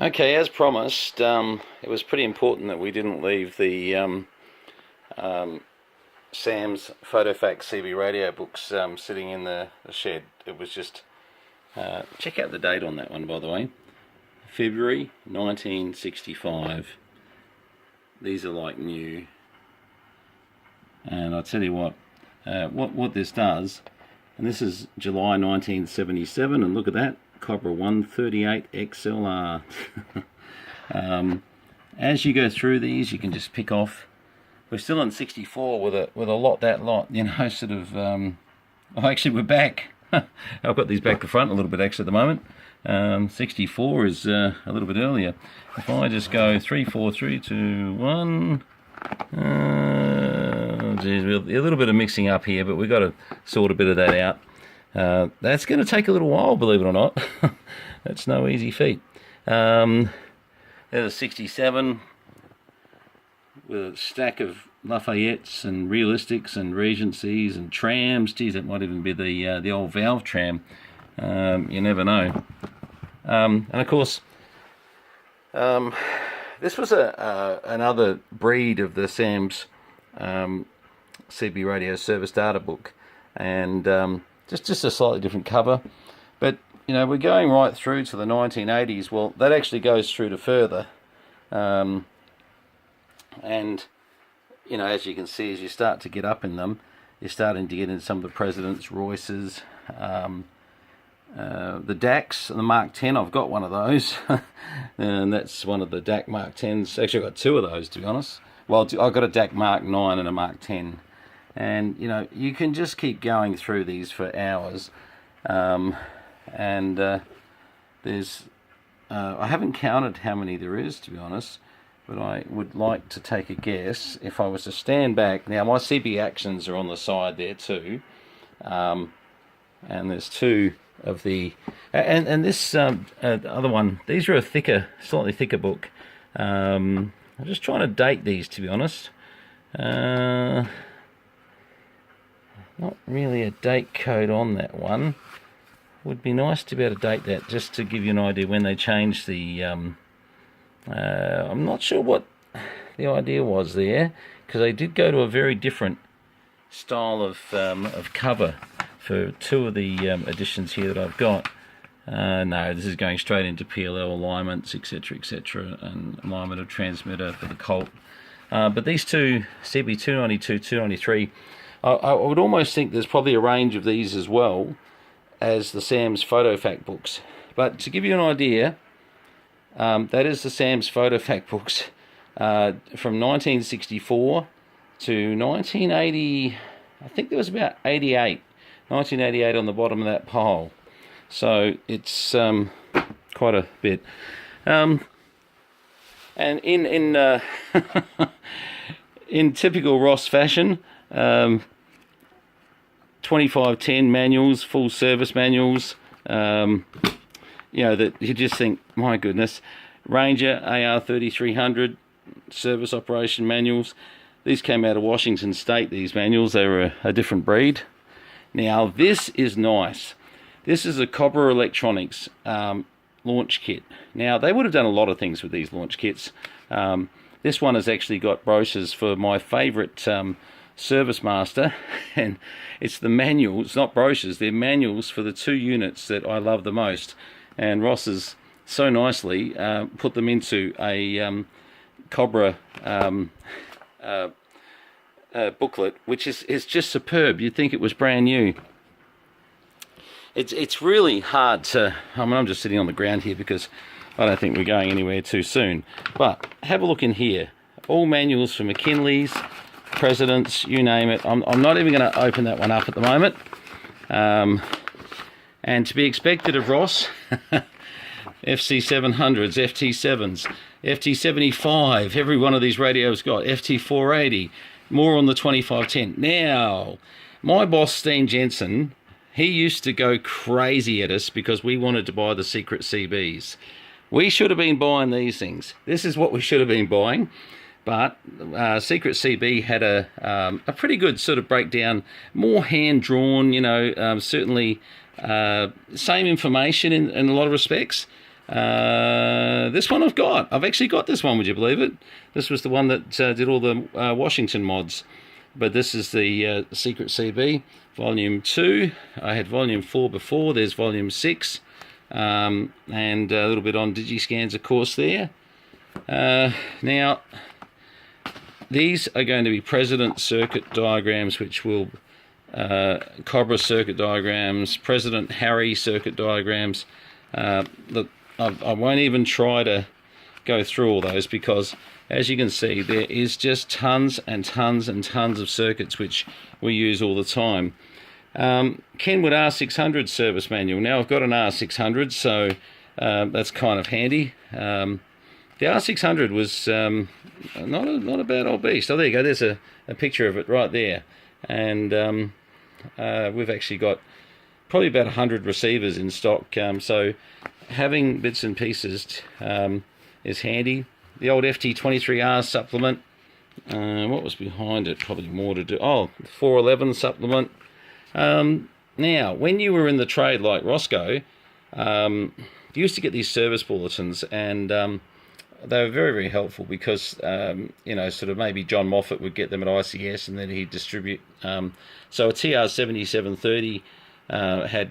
Okay, as promised, it was pretty important that we didn't leave the Sam's photofact CB radio books sitting in the shed. It was just, check out the date on that one, by the way, February 1965. These are like new, and I'll tell you what this does, and this is July 1977, and look at that, Cobra 138 XLR. As you go through these, you can just pick off. We're still on 64 with a lot, you know, sort of. Oh, actually, we're back. I've got these back to front a little bit actually at the moment. 64 is a little bit earlier. If I just go 3, 4, 3, 2, 1. Geez, a little bit of mixing up here, but we've got to sort a bit of that out. That's going to take a little while, believe it or not. That's no easy feat. There's a 67 with a stack of Lafayettes and Realistics and Regencies and trams. Geez, that might even be the old valve tram. You never know. And of course, this was another breed of the Sam's CB radio service data book, and just a slightly different cover. But you know, we're going right through to the 1980s. Well, that actually goes through to further, and you know, as you can see, as you start to get up in them, you're starting to get into some of the Presidents, Royces, the DACs, and the Mark 10. I've got one of those, and that's one of the DAC Mark 10s. Actually, I've got two of those, to be honest. Well, I've got a DAC Mark 9 and a Mark 10. And, you know, you can just keep going through these for hours. There's, I haven't counted how many there is, to be honest, but I would like to take a guess. If I was to stand back, now my CB actions are on the side there too. And there's two of the, and this other one, these are a thicker, slightly thicker book. I'm just trying to date these, to be honest. Not really a date code on that one. Would be nice to be able to date that, just to give you an idea when they changed the. I'm not sure what the idea was there, because they did go to a very different style of cover for two of the editions here that I've got. No, this is going straight into PLL alignments, etc., etc., and alignment of transmitter for the Colt. But these two, CB 292, 293, I would almost think there's probably a range of these as well as the Sam's photofact books. But to give you an idea, that is the Sam's photofact books from 1964 to 1980. I think there was about 1988 on the bottom of that pile. So it's quite a bit. And in in typical Ross fashion, 2510 manuals, full service manuals, you know, that you just think, my goodness. Ranger AR 3300 service operation manuals. These came out of Washington State, these manuals. They were a different breed. Now this is nice. This is a Cobra Electronics launch kit. Now they would have done a lot of things with these launch kits. This one has actually got brochures for my favourite service master, and it's the manuals, not brochures, they're manuals for the two units that I love the most. And Ross has so nicely put them into a Cobra booklet, which is just superb. You'd think it was brand new. It's really hard to, I mean, I'm just sitting on the ground here because I don't think we're going anywhere too soon. But have a look in here. All manuals for McKinley's, Presidents, you name it. I'm not even going to open that one up at the moment. And to be expected of Ross, FC700s, FT7s, FT75, every one of these radios got, FT480, more on the 2510. Now, my boss, Steen Jensen, he used to go crazy at us because we wanted to buy the secret CBs. We should have been buying these things. This is what we should have been buying. But Secret CB had a pretty good sort of breakdown, more hand-drawn, you know, certainly same information in a lot of respects. This one I've actually got this one, would you believe it? This was the one that did all the Washington mods. But this is the Secret CB, Volume 2. I had Volume 4 before, there's Volume 6. And a little bit on Digiscans, of course, there. Now, these are going to be President circuit diagrams, which will Cobra circuit diagrams, President Harry circuit diagrams. Look, I won't even try to go through all those, because as you can see, there is just tons and tons and tons of circuits which we use all the time. Kenwood R600 service manual. Now I've got an R600, so that's kind of handy. The R600 was not a bad old beast. Oh, there you go. There's a picture of it right there. And we've actually got probably about 100 receivers in stock. So having bits and pieces is handy. The old FT23R supplement. What was behind it? Probably more to do. Oh, 411 supplement. Now, when you were in the trade like Roscoe, you used to get these service bulletins, and they were very, very helpful, because, you know, sort of maybe John Moffat would get them at ICS, and then he'd distribute. So a TR7730 had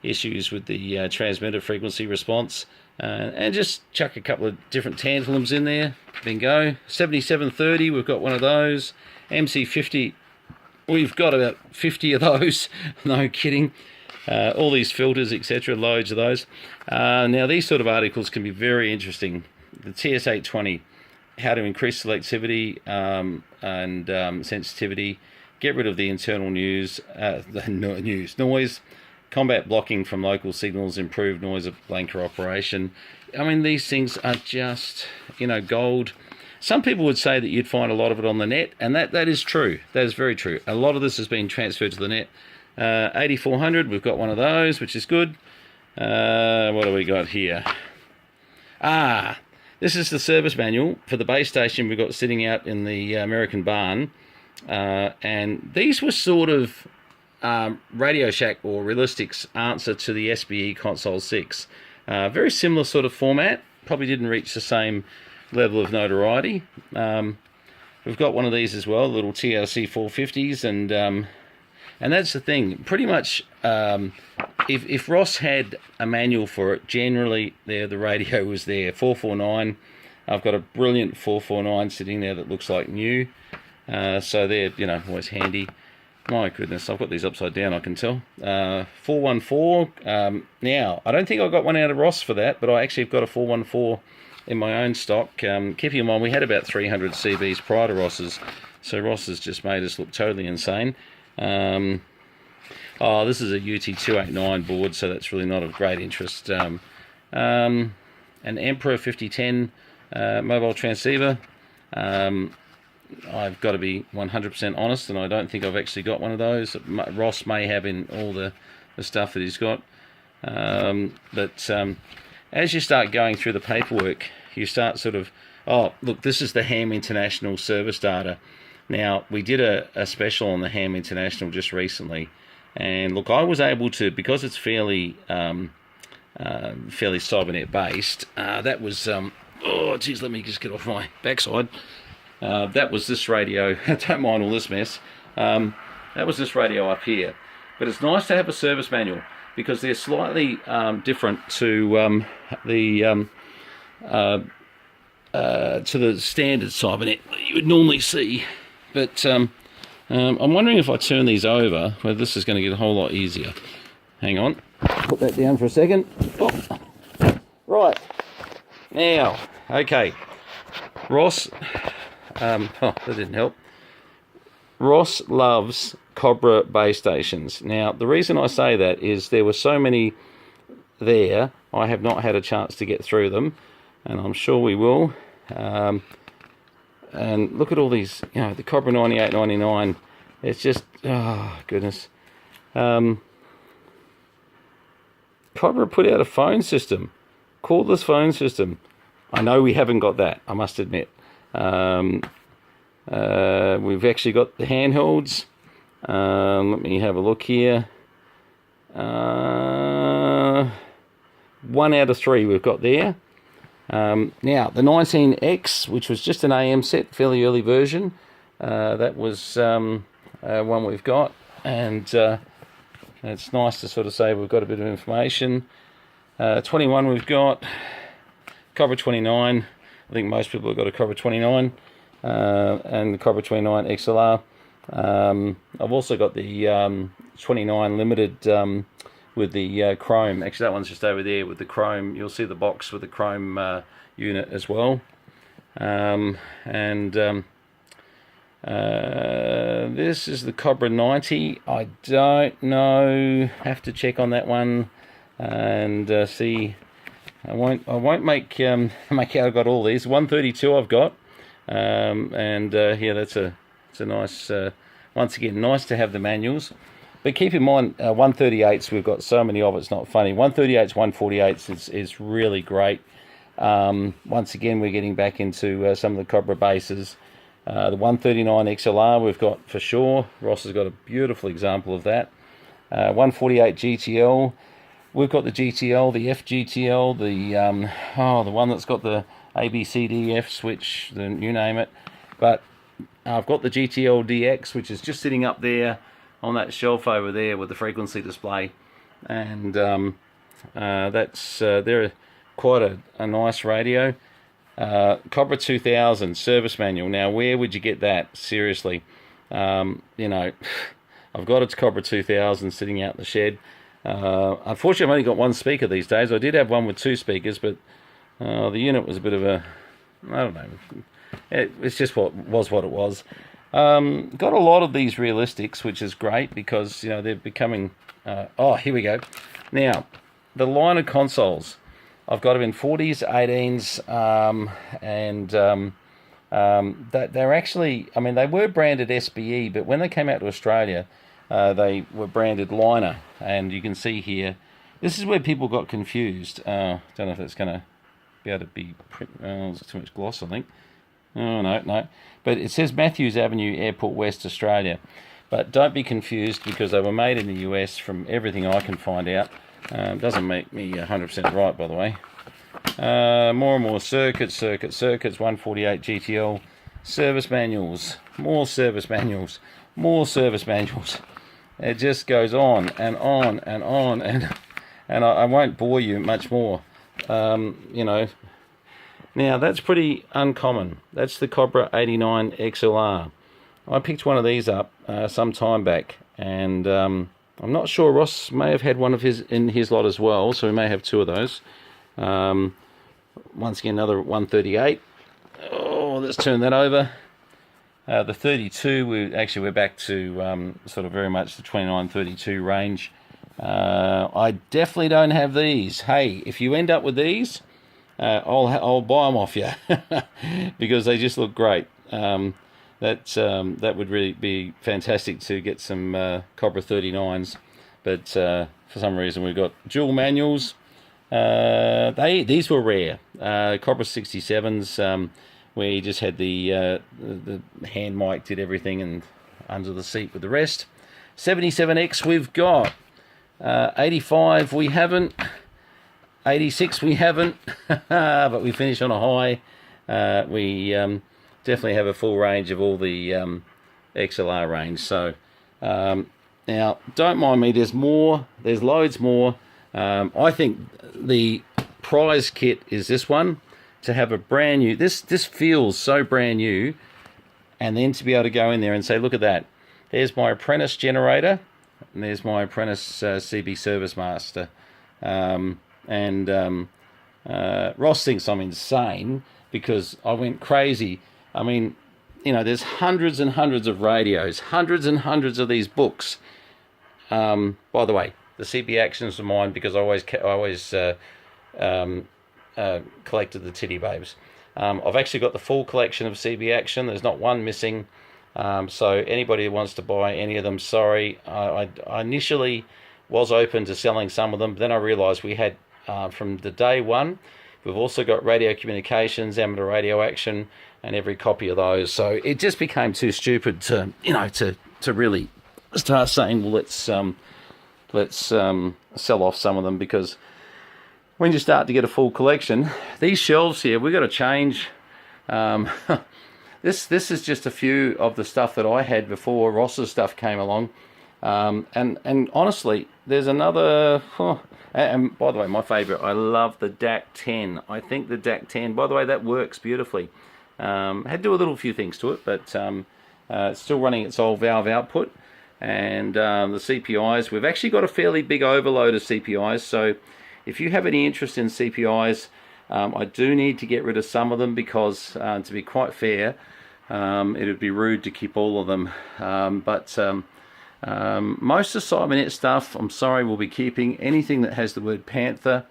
issues with the transmitter frequency response, and just chuck a couple of different tantalums in there, bingo. 7730, we've got one of those. MC50, we've got about 50 of those, no kidding. All these filters, etc., loads of those. Now, these sort of articles can be very interesting. The TS820, how to increase selectivity and sensitivity, get rid of the internal noise, combat blocking from local signals, improve noise of blanker operation. I mean, these things are just, you know, gold. Some people would say that you'd find a lot of it on the net, and that is true. That is very true. A lot of this has been transferred to the net. 8400, we've got one of those, which is good. What do we got here? This is the service manual for the base station we've got sitting out in the American barn. And these were sort of Radio Shack or Realistics' answer to the SBE Console 6. Very similar sort of format, probably didn't reach the same level of notoriety. We've got one of these as well, little TRC 450s, and that's the thing. Pretty much, if Ross had a manual for it, generally the radio was there. 449. I've got a brilliant 449 sitting there that looks like new. So they're, you know, always handy. My goodness, I've got these upside down, I can tell. 414. Now, I don't think I got one out of Ross for that, but I actually have got a 414 in my own stock. Keep in mind, we had about 300 CBs prior to Ross's, so Ross has just made us look totally insane. Oh, this is a UT289 board, so that's really not of great interest. An Emperor 5010 mobile transceiver. I've got to be 100% honest, and I don't think I've actually got one of those. Ross may have in all the stuff that he's got. But as you start going through the paperwork, you start sort of, oh, look, this is the Ham International service data. Now, we did a special on the Ham International just recently, and look, I was able to, because it's fairly cybernet based, that was, oh, geez, let me just get off my backside. That was this radio. Don't mind all this mess. That was this radio up here. But it's nice to have a service manual, because they're slightly different to the standard cybernet that you would normally see. But I'm wondering if I turn these over, whether this is going to get a whole lot easier. Hang on. Put that down for a second. Oh. Right. Now, okay. Ross... oh, that didn't help. Ross loves Cobra base stations. Now, the reason I say that is there were so many there, I have not had a chance to get through them, and I'm sure we will. And look at all these, you know, the Cobra 9899. It's just, oh, goodness. Cobra put out a phone system, cordless phone system. I know we haven't got that, I must admit. We've actually got the handhelds. Let me have a look here. 1 out of 3 we've got there. Now, the 19X, which was just an AM set, fairly early version, that was one we've got, and it's nice to sort of say we've got a bit of information. 21 we've got, Cobra 29, I think most people have got a Cobra 29, and the Cobra 29 XLR. I've also got the 29 Limited with the chrome. Actually, that one's just over there with the chrome. You'll see the box with the chrome unit as well. This is the Cobra 90. I don't know. Have to check on that one and see. I won't make out I've got all these. 132 I've got, yeah, it's a nice. Once again, nice to have the manuals. But keep in mind, 138s, we've got so many of it's not funny. 138s, 148s is really great. Once again, we're getting back into some of the Cobra bases. The 139 XLR we've got for sure. Ross has got a beautiful example of that. 148 GTL. We've got the GTL, the FGTL, the one that's got the ABCDF switch, you name it. But I've got the GTL DX, which is just sitting up there on that shelf over there with the frequency display, and they're quite a nice radio. Cobra 2000 service manual. Now, where would you get that? Seriously, you know, I've got its Cobra 2000 sitting out in the shed. Unfortunately, I've only got one speaker these days. I did have one with two speakers, but the unit was a bit of a, I don't know. It's just what it was. Got a lot of these realistics, which is great because, you know, they're becoming... oh, here we go. Now, the line of consoles. I've got them in 40s, 18s, that they're actually... I mean, they were branded SBE, but when they came out to Australia, they were branded Liner. And you can see here, this is where people got confused. Don't know if that's going to be able to be... there's too much gloss, I think. Oh, no. But it says Matthews Avenue, Airport West, Australia. But don't be confused because they were made in the US from everything I can find out. Doesn't make me 100% right, by the way. More and more circuits, 148 GTL. Service manuals. More service manuals. It just goes on and on and on. And I won't bore you much more. You know... Now, that's pretty uncommon. That's the Cobra 89 XLR. I picked one of these up some time back, and I'm not sure. Ross may have had one of his in his lot as well, so we may have two of those. Once again, another 138. Oh, let's turn that over. The 32, we're back to sort of very much the 29-32 range. I definitely don't have these. Hey, if you end up with these... I'll buy them off you because they just look great. That would really be fantastic to get some Cobra 39s, but for some reason we've got dual manuals. These were rare. Cobra 67s, where you just had the hand mic did everything and under the seat with the rest. 77X we've got. 85 we haven't. 86 we haven't, but we finish on a high. We definitely have a full range of all the XLR range. So now, don't mind me, there's more, there's loads more. I think the prize kit is this one, to have a brand new, this feels so brand new, and then to be able to go in there and say, look at that, there's my apprentice generator, and there's my apprentice CB service master. Ross thinks I'm insane because I went crazy. I mean, you know, there's hundreds and hundreds of radios, hundreds and hundreds of these books. By the way, the CB Actions are mine because I always collected the Titty Babes. I've actually got the full collection of CB Action. There's not one missing. So anybody who wants to buy any of them, sorry. I initially was open to selling some of them, but then I realised we had, from the day one, we've also got radio communications, amateur radio action, and every copy of those. So it just became too stupid to, you know, to really start saying, well, let's sell off some of them because, when you start to get a full collection, these shelves here, we've got to change. This is just a few of the stuff that I had before Ross's stuff came along. And honestly, there's another... and by the way, my favourite, I love the DAC 10. I think the DAC 10, by the way, that works beautifully. Had to do a little few things to it, but it's still running its old valve output. And the CPIs, we've actually got a fairly big overload of CPIs, so if you have any interest in CPIs, I do need to get rid of some of them because, to be quite fair, it would be rude to keep all of them. Most of Simonette stuff, I'm sorry, we'll be keeping. Anything that has the word Panther.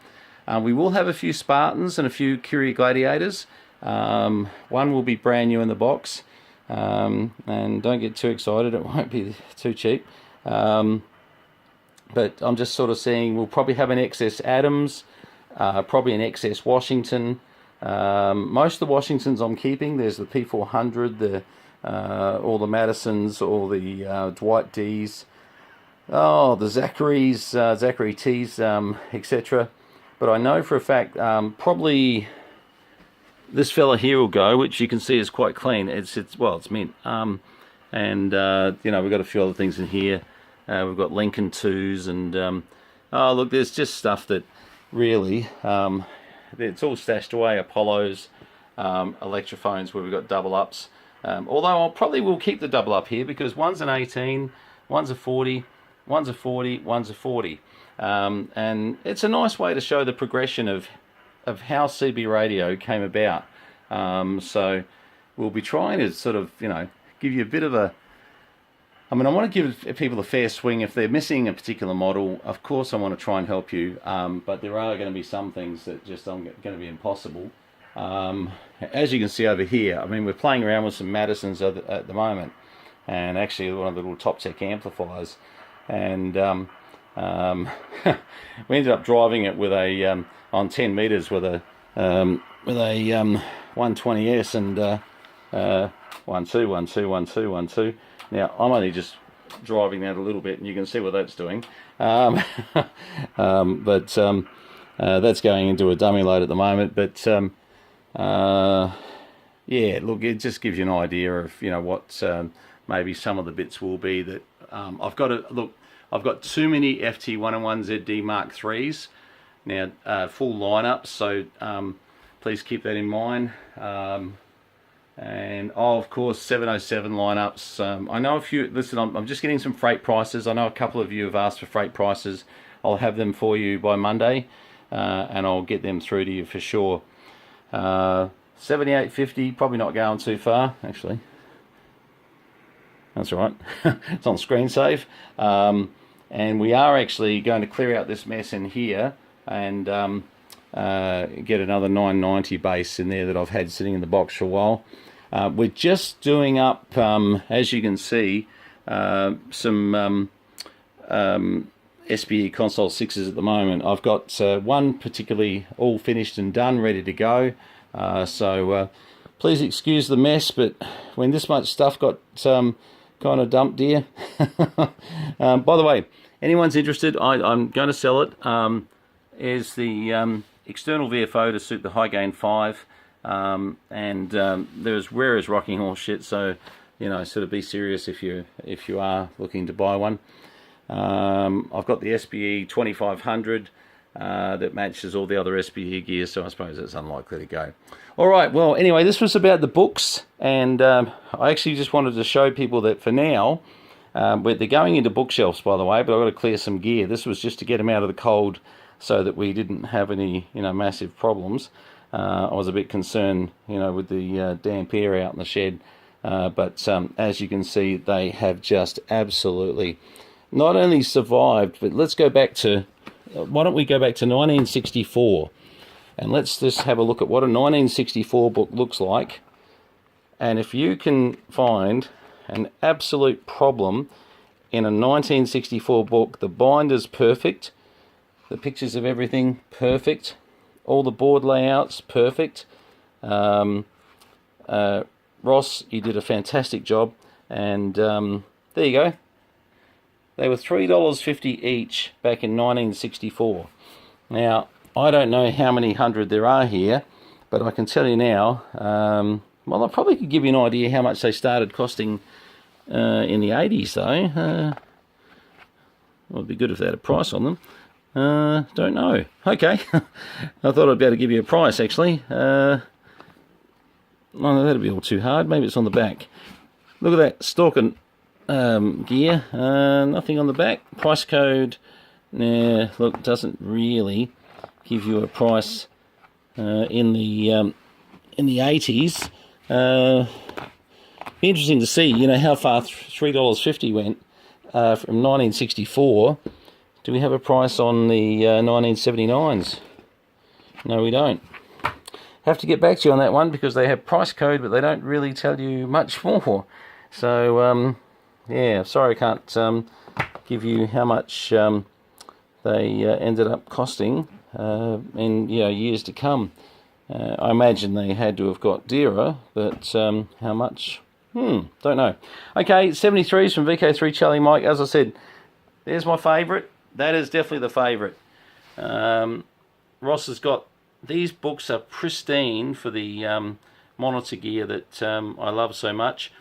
We will have a few Spartans and a few Curie Gladiators. One will be brand new in the box. And don't get too excited, it won't be too cheap. But I'm just sort of seeing we'll probably have an XS Adams, probably an XS Washington. Most of the Washingtons I'm keeping. There's the P400, all the Madisons, all the Dwight D's, the Zachary T's, etc. But I know for a fact probably this fella here will go, which you can see is quite clean. It's mint. And you know, we've got a few other things in here. We've got Lincoln 2s and oh look, there's just stuff that really it's all stashed away. Apollos, Electrophones where we've got double ups. Although I probably will keep the double up here because one's an 18, one's a 40, one's a 40, one's a 40. And it's a nice way to show the progression of how CB radio came about. So we'll be trying to sort of, you know, give you a bit of a... I mean, I want to give people a fair swing. If they're missing a particular model, of course I want to try and help you. But there are going to be some things that just are going to be impossible. As you can see over here, I mean, we're playing around with some Madisons at the moment. And actually one of the little Top Tech amplifiers. And we ended up driving it with a... on 10 meters with a 120S and 1 2 1 2 1 2 1 2. Now I'm only just driving that a little bit, and you can see what that's doing. But that's going into a dummy load at the moment. But yeah, look, it just gives you an idea of, you know, what maybe some of the bits will be that I've got to look. I've got too many FT101ZD Mark IIIs. Now, full lineups, so please keep that in mind. And of course, 707 lineups. I know a few. Listen, I'm just getting some freight prices. I know a couple of you have asked for freight prices. I'll have them for you by Monday, and I'll get them through to you for sure. 7850, probably not going too far, actually. That's right. It's on screen save. And we are actually going to clear out this mess in here and get another 990 base in there that I've had sitting in the box for a while. We're just doing up, as you can see, some SBE console 6s at the moment. I've got one particularly all finished and done, ready to go. So please excuse the mess, but when this much stuff got kind of dumped here. By the way, anyone's interested, I'm going to sell it. Is the external VFO to suit the high gain 5, and there's rare as rocking horse shit. So you know, sort of be serious if you are looking to buy one. I've got the SBE 2500 that matches all the other SBE gear, so I suppose it's unlikely to go. All right, well, anyway, this was about the books, and I actually just wanted to show people that for now, they're going into bookshelves, by the way, but I've got to clear some gear. This was just to get them out of the cold so that we didn't have any, you know, massive problems. I was a bit concerned, you know, with the damp air out in the shed, but as you can see, they have just absolutely not only survived, but let's go back to, why don't we go back to 1964, and let's just have a look at what a 1964 book looks like. And if you can find an absolute problem in a 1964 book, the binder's perfect, the pictures of everything perfect, all the board layouts perfect. Ross, you did a fantastic job, and there you go. They were $3.50 each back in 1964. Now, I don't know how many hundred there are here, but I can tell you now, well, I probably could give you an idea how much they started costing in the 80s, though. Well, it'd be good if they had a price on them. Don't know. Okay. I thought I'd be able to give you a price, actually. Oh, that'd be all too hard. Maybe it's on the back. Look at that stalking gear. Nothing on the back. Price code. Nah, look, doesn't really give you a price in the 80s. Be interesting to see, you know, how far $3.50 went from 1964. Do we have a price on the 1979s? No, we don't. Have to get back to you on that one because they have price code, but they don't really tell you much more. So, yeah, sorry I can't give you how much they ended up costing in years to come. I imagine they had to have got dearer, but how much? Don't know. Okay, 73s from VK3 Charlie Mike. As I said, there's my favourite. That is definitely the favourite. Ross has got, these books are pristine for the monitor gear that I love so much.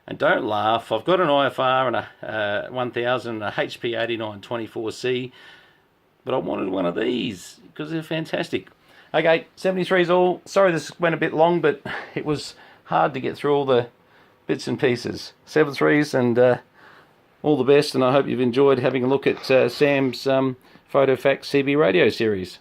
And don't laugh, I've got an IFR and a 1000 and a HP 8924C, but I wanted one of these because they're fantastic. Okay, 73's all. Sorry this went a bit long, but it was hard to get through all the bits and pieces. 73's, and all the best, and I hope you've enjoyed having a look at Sam's photofact CB radio series.